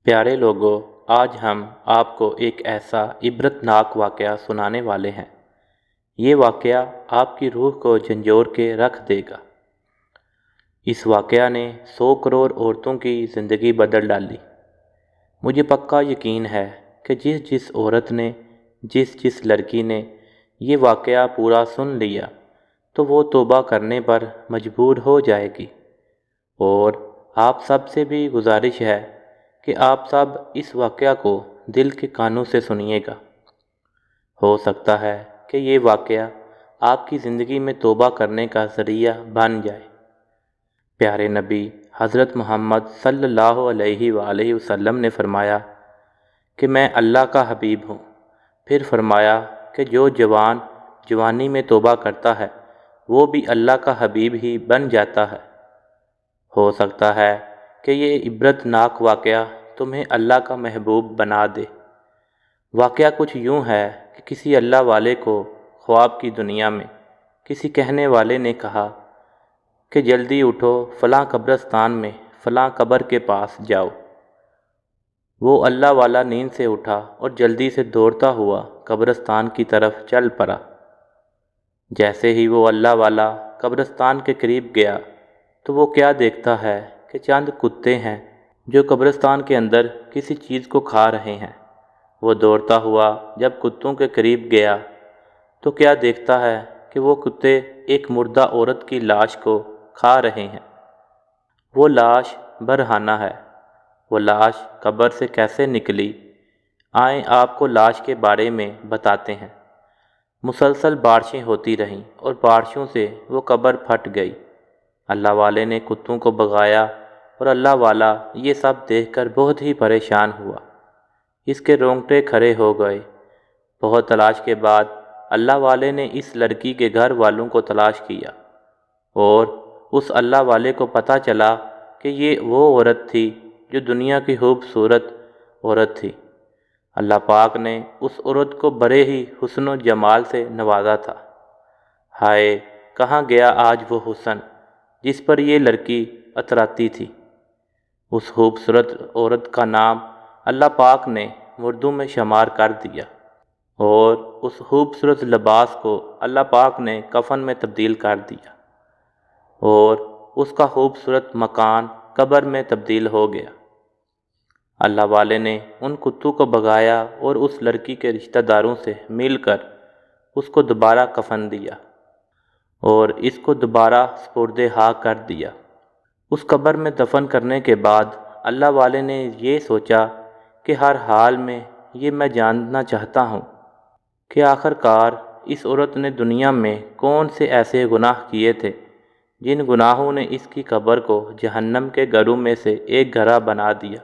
پیارے لوگوں، آج ہم آپ کو ایک ایسا عبرتناک واقعہ سنانے والے ہیں۔ یہ واقعہ آپ کی روح کو جھنجھوڑ کے رکھ دے گا۔ اس واقعہ نے 100 کروڑ عورتوں کی زندگی بدل ڈالی۔ مجھے پکا یقین ہے کہ جس عورت نے، جس لڑکی نے یہ واقعہ پورا سن لیا تو وہ توبہ کرنے پر مجبور ہو جائے گی۔ اور آپ سب سے بھی گزارش ہے کہ آپ سب اس واقعہ کو دل کے کانوں سے سنیے گا۔ ہو سکتا ہے کہ یہ واقعہ آپ کی زندگی میں توبہ کرنے کا ذریعہ بن جائے۔ پیارے نبی حضرت محمد صلی اللہ علیہ وآلہ وسلم نے فرمایا کہ میں اللہ کا حبیب ہوں۔ پھر فرمایا کہ جو جوان جوانی میں توبہ کرتا ہے وہ بھی اللہ کا حبیب ہی بن جاتا ہے۔ ہو سکتا ہے کہ یہ عبرتناک واقعہ تمہیں اللہ کا محبوب بنا دے۔ واقعہ کچھ یوں ہے کہ کسی اللہ والے کو خواب کی دنیا میں کسی کہنے والے نے کہا کہ جلدی اٹھو، فلاں قبرستان میں فلاں قبر کے پاس جاؤ۔ وہ اللہ والا نیند سے اٹھا اور جلدی سے دوڑتا ہوا قبرستان کی طرف چل پڑا۔ جیسے ہی وہ اللہ والا قبرستان کے قریب گیا تو وہ کیا دیکھتا ہے کہ چند کتے ہیں جو قبرستان کے اندر کسی چیز کو کھا رہے ہیں۔ وہ دوڑتا ہوا جب کتوں کے قریب گیا تو کیا دیکھتا ہے کہ وہ کتے ایک مردہ عورت کی لاش کو کھا رہے ہیں۔ وہ لاش برہنہ ہے۔ وہ لاش قبر سے کیسے نکلی؟ آئیں آپ کو لاش کے بارے میں بتاتے ہیں۔ مسلسل بارشیں ہوتی رہیں اور بارشوں سے وہ قبر پھٹ گئی۔ اللہ والے نے کتوں کو بھگایا اور اللہ والا یہ سب دیکھ کر بہت ہی پریشان ہوا۔ اس کے رونگٹے کھڑے ہو گئے۔ بہت تلاش کے بعد اللہ والے نے اس لڑکی کے گھر والوں کو تلاش کیا اور اس اللہ والے کو پتہ چلا کہ یہ وہ عورت تھی جو دنیا کی خوبصورت عورت تھی۔ اللہ پاک نے اس عورت کو بڑے ہی حسن و جمال سے نوازا تھا۔ ہائے، کہاں گیا آج وہ حسن جس پر یہ لڑکی اتراتی تھی؟ اس خوبصورت عورت کا نام اللہ پاک نے مردوں میں شمار کر دیا اور اس خوبصورت لباس کو اللہ پاک نے کفن میں تبدیل کر دیا اور اس کا خوبصورت مکان قبر میں تبدیل ہو گیا۔ اللہ والے نے ان کتوں کو بھگایا اور اس لڑکی کے رشتہ داروں سے مل کر اس کو دوبارہ کفن دیا اور اس کو دوبارہ سپرد خاک کر دیا۔ اس قبر میں دفن کرنے کے بعد اللہ والے نے یہ سوچا کہ ہر حال میں یہ میں جاننا چاہتا ہوں کہ آخر کار اس عورت نے دنیا میں کون سے ایسے گناہ کیے تھے جن گناہوں نے اس کی قبر کو جہنم کے گھروں میں سے ایک گھرا بنا دیا،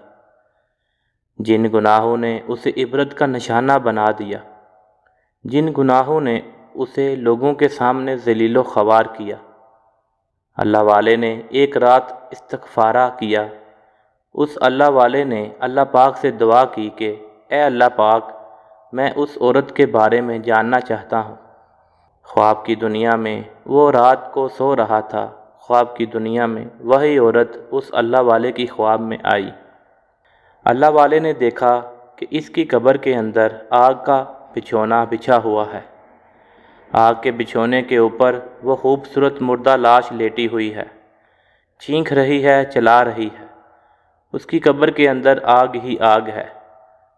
جن گناہوں نے اسے عبرت کا نشانہ بنا دیا، جن گناہوں نے اسے لوگوں کے سامنے ذلیل و خوار کیا۔ اللہ والے نے ایک رات استغفارہ کیا۔ اس اللہ والے نے اللہ پاک سے دعا کی کہ اے اللہ پاک، میں اس عورت کے بارے میں جاننا چاہتا ہوں۔ خواب کی دنیا میں وہ رات کو سو رہا تھا۔ خواب کی دنیا میں وہی عورت اس اللہ والے کی خواب میں آئی۔ اللہ والے نے دیکھا کہ اس کی قبر کے اندر آگ کا بچھونا بچھا ہوا ہے۔ آگ کے بچھونے کے اوپر وہ خوبصورت مردہ لاش لیٹی ہوئی ہے، چینخ رہی ہے، چلا رہی ہے۔ اس کی قبر کے اندر آگ ہی آگ ہے،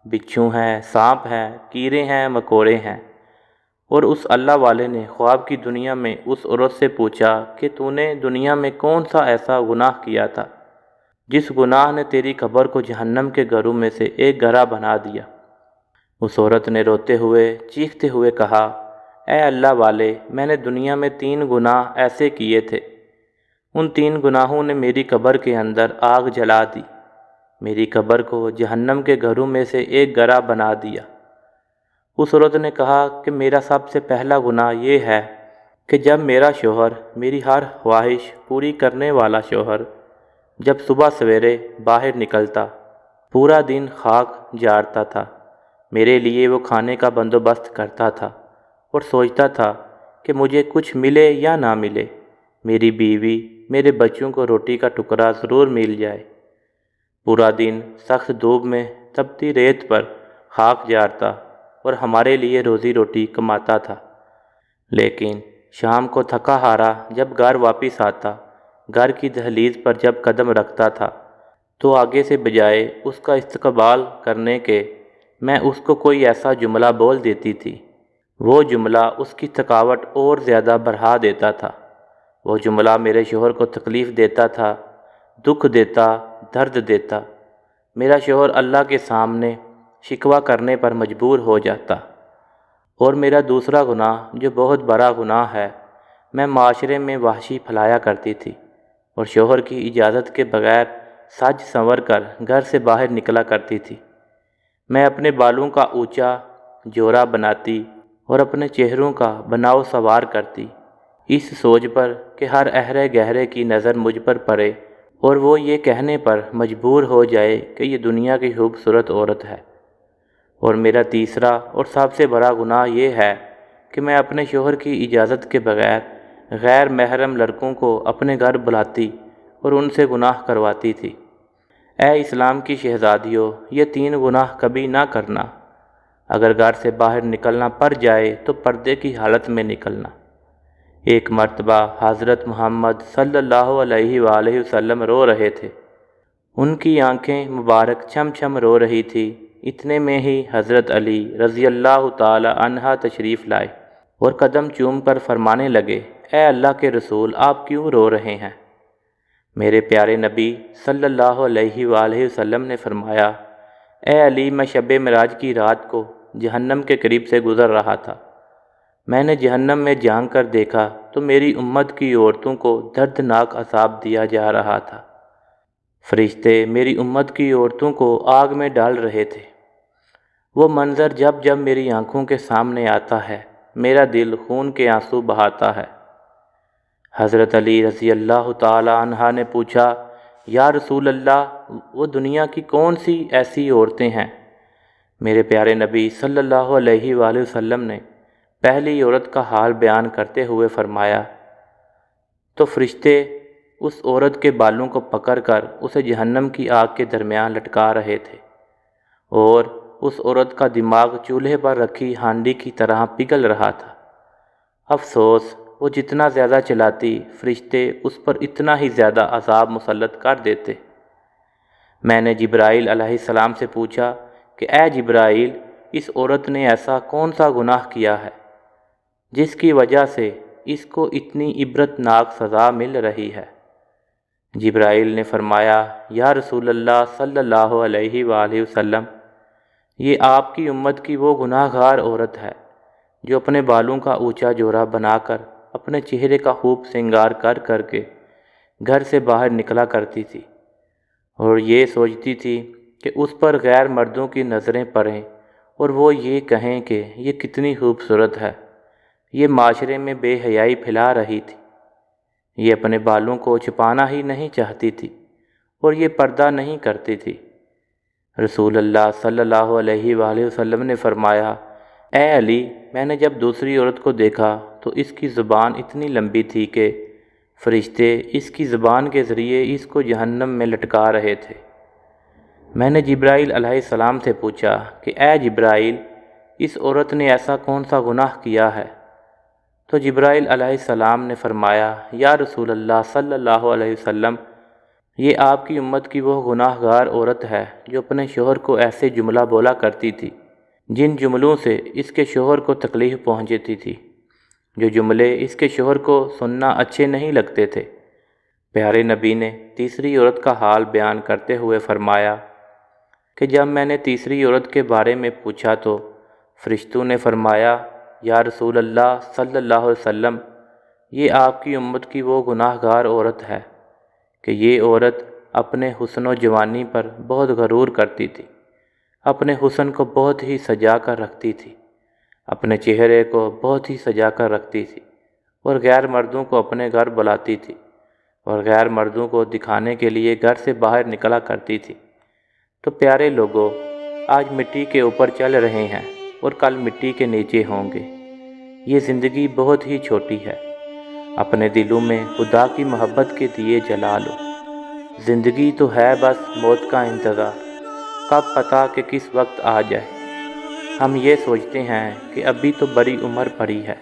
بچھو ہیں، سانپ ہیں، کیڑے ہیں، مکوڑے ہیں۔ اور اس اللہ والے نے خواب کی دنیا میں اس عورت سے پوچھا کہ تو نے دنیا میں کون سا ایسا گناہ کیا تھا جس گناہ نے تیری قبر کو جہنم کے گھروں میں سے ایک گھرا بنا دیا؟ اس عورت نے روتے ہوئے، چیختے ہوئے کہا، اے اللہ والے، میں نے دنیا میں 3 گناہ ایسے کیے تھے۔ ان 3 گناہوں نے میری قبر کے اندر آگ جلا دی، میری قبر کو جہنم کے گھروں میں سے ایک گھرا بنا دیا۔ اس عورت نے کہا کہ میرا سب سے پہلا گناہ یہ ہے کہ جب میرا شوہر، میری ہر خواہش پوری کرنے والا شوہر، جب صبح سویرے باہر نکلتا، پورا دن خاک جاڑتا تھا، میرے لیے وہ کھانے کا بندوبست کرتا تھا اور سوچتا تھا کہ مجھے کچھ ملے یا نہ ملے، میری بیوی، میرے بچوں کو روٹی کا ٹکڑا ضرور مل جائے۔ پورا دن سخت دھوپ میں تپتی ریت پر خاک جارتا اور ہمارے لیے روزی روٹی کماتا تھا، لیکن شام کو تھکا ہارا جب گھر واپس آتا، گھر کی دہلیز پر جب قدم رکھتا تھا تو آگے سے بجائے اس کا استقبال کرنے کے میں اس کو کوئی ایسا جملہ بول دیتی تھی۔ وہ جملہ اس کی تھکاوٹ اور زیادہ بڑھا دیتا تھا۔ وہ جملہ میرے شوہر کو تکلیف دیتا تھا، دکھ دیتا، درد دیتا۔ میرا شوہر اللہ کے سامنے شکوہ کرنے پر مجبور ہو جاتا۔ اور میرا دوسرا گناہ جو بہت بڑا گناہ ہے، میں معاشرے میں وحشی پھیلایا کرتی تھی اور شوہر کی اجازت کے بغیر سج سنور کر گھر سے باہر نکلا کرتی تھی۔ میں اپنے بالوں کا اونچا جوڑا بناتی اور اپنے چہروں کا بناؤ سنوار کرتی، اس سوچ پر کہ ہر اہرے گہرے کی نظر مجھ پر پڑے اور وہ یہ کہنے پر مجبور ہو جائے کہ یہ دنیا کی خوبصورت عورت ہے۔ اور میرا تیسرا اور سب سے بڑا گناہ یہ ہے کہ میں اپنے شوہر کی اجازت کے بغیر غیر محرم لڑکوں کو اپنے گھر بلاتی اور ان سے گناہ کرواتی تھی۔ اے اسلام کی شہزادیوں، یہ 3 گناہ کبھی نہ کرنا۔ اگر گھر سے باہر نکلنا پڑ جائے تو پردے کی حالت میں نکلنا۔ ایک مرتبہ حضرت محمد صلی اللہ علیہ وآلہ وسلم رو رہے تھے، ان کی آنکھیں مبارک چھم چھم رو رہی تھی۔ اتنے میں ہی حضرت علی رضی اللہ تعالی عنہ تشریف لائے اور قدم چوم کر فرمانے لگے، اے اللہ کے رسول، آپ کیوں رو رہے ہیں؟ میرے پیارے نبی صلی اللہ علیہ وآلہ وسلم نے فرمایا، اے علی، میں شب معراج کی رات کو جہنم کے قریب سے گزر رہا تھا۔ میں نے جہنم میں جھانک کر دیکھا تو میری امت کی عورتوں کو دردناک عذاب دیا جا رہا تھا۔ فرشتے میری امت کی عورتوں کو آگ میں ڈال رہے تھے۔ وہ منظر جب جب میری آنکھوں کے سامنے آتا ہے، میرا دل خون کے آنسو بہاتا ہے۔ حضرت علی رضی اللہ تعالی عنہ نے پوچھا، یا رسول اللہ، وہ دنیا کی کون سی ایسی عورتیں ہیں؟ میرے پیارے نبی صلی اللہ علیہ وآلہ وسلم نے پہلی عورت کا حال بیان کرتے ہوئے فرمایا، تو فرشتے اس عورت کے بالوں کو پکڑ کر اسے جہنم کی آگ کے درمیان لٹکا رہے تھے اور اس عورت کا دماغ چولہے پر رکھی ہانڈی کی طرح پگھل رہا تھا۔ افسوس، وہ جتنا زیادہ چلاتی، فرشتے اس پر اتنا ہی زیادہ عذاب مسلط کر دیتے۔ میں نے جبرائیل علیہ السلام سے پوچھا کہ اے جبرائیل، اس عورت نے ایسا کون سا گناہ کیا ہے جس کی وجہ سے اس کو اتنی عبرتناک سزا مل رہی ہے؟ جبرائیل نے فرمایا، یا رسول اللہ صلی اللہ علیہ وآلہ وسلم، یہ آپ کی امت کی وہ گناہ گار عورت ہے جو اپنے بالوں کا اونچا جوڑا بنا کر، اپنے چہرے کا خوب سنگار کر کر کے گھر سے باہر نکلا کرتی تھی اور یہ سوچتی تھی کہ اس پر غیر مردوں کی نظریں پڑیں اور وہ یہ کہیں کہ یہ کتنی خوبصورت ہے۔ یہ معاشرے میں بے حیائی پھیلا رہی تھی۔ یہ اپنے بالوں کو چھپانا ہی نہیں چاہتی تھی اور یہ پردہ نہیں کرتی تھی۔ رسول اللہ صلی اللہ علیہ وآلہ وسلم نے فرمایا، اے علی، میں نے جب دوسری عورت کو دیکھا تو اس کی زبان اتنی لمبی تھی کہ فرشتے اس کی زبان کے ذریعے اس کو جہنم میں لٹکا رہے تھے۔ میں نے جبرائیل علیہ السلام سے پوچھا کہ اے جبرائیل، اس عورت نے ایسا کون سا گناہ کیا ہے؟ تو جبرائیل علیہ السلام نے فرمایا، یا رسول اللہ صلی اللہ علیہ وسلم، یہ آپ کی امت کی وہ گناہ گار عورت ہے جو اپنے شوہر کو ایسے جملہ بولا کرتی تھی جن جملوں سے اس کے شوہر کو تکلیف پہنچتی تھی، جو جملے اس کے شوہر کو سننا اچھے نہیں لگتے تھے۔ پیارے نبی نے تیسری عورت کا حال بیان کرتے ہوئے فرمایا کہ جب میں نے تیسری عورت کے بارے میں پوچھا تو فرشتوں نے فرمایا، یا رسول اللہ صلی اللہ علیہ وسلم، یہ آپ کی امت کی وہ گناہ گار عورت ہے کہ یہ عورت اپنے حسن و جوانی پر بہت غرور کرتی تھی، اپنے حسن کو بہت ہی سجا کر رکھتی تھی، اپنے چہرے کو بہت ہی سجا کر رکھتی تھی اور غیر مردوں کو اپنے گھر بلاتی تھی اور غیر مردوں کو دکھانے کے لیے گھر سے باہر نکلا کرتی تھی۔ تو پیارے لوگوں، آج مٹی کے اوپر چل رہے ہیں اور کل مٹی کے نیچے ہوں گے۔ یہ زندگی بہت ہی چھوٹی ہے۔ اپنے دلوں میں خدا کی محبت کے دیے جلا لو۔ زندگی تو ہے بس موت کا انتظار، کب پتہ کہ کس وقت آ جائے۔ ہم یہ سوچتے ہیں کہ ابھی تو بڑی عمر پڑی ہے،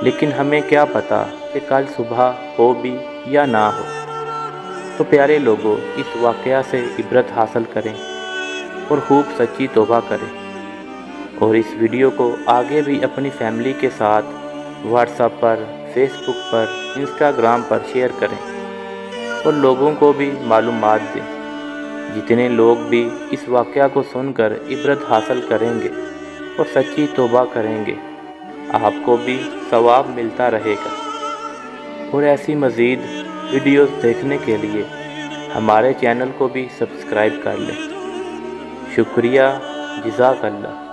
لیکن ہمیں کیا پتہ کہ کل صبح ہو بھی یا نہ ہو۔ تو پیارے لوگوں، اس واقعہ سے عبرت حاصل کریں اور خوب سچی توبہ کریں، اور اس ویڈیو کو آگے بھی اپنی فیملی کے ساتھ واٹس ایپ پر، فیس بک پر، انسٹاگرام پر شیئر کریں اور لوگوں کو بھی معلومات دیں۔ جتنے لوگ بھی اس واقعہ کو سن کر عبرت حاصل کریں گے اور سچی توبہ کریں گے، آپ کو بھی ثواب ملتا رہے گا۔ اور ایسی مزید ویڈیوز دیکھنے کے لیے ہمارے چینل کو بھی سبسکرائب کر لیں۔ شکریہ، جزاک اللہ۔